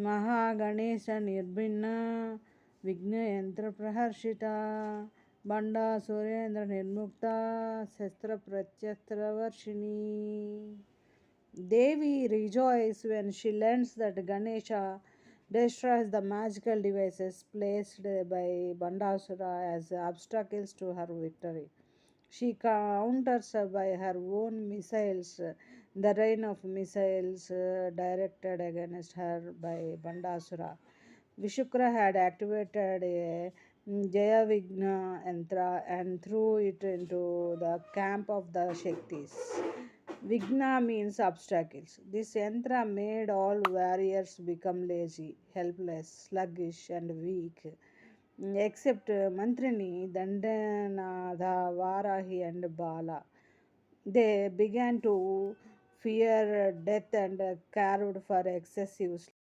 महागणेश निर्भिन्न विघ्नयंत्र प्रहर्षिता बंडा सुरेंद्र निर्मुक्ता शस्त्र प्रत्यस्त्र Varshini. Devi rejoices when she learns that Ganesha destroys the magical devices placed by Bandasura as obstacles to her victory. She counters by her own missiles, the rain of missiles directed against her by Bandasura. Vishukra had activated a Jayavigna Yantra and threw it into the camp of the Shaktis. Vigna means obstacles. This yantra made all warriors become lazy, helpless, sluggish, and weak, except Mantrini, Dandanada, Varahi, and Bala. They began to fear death and cared for excessive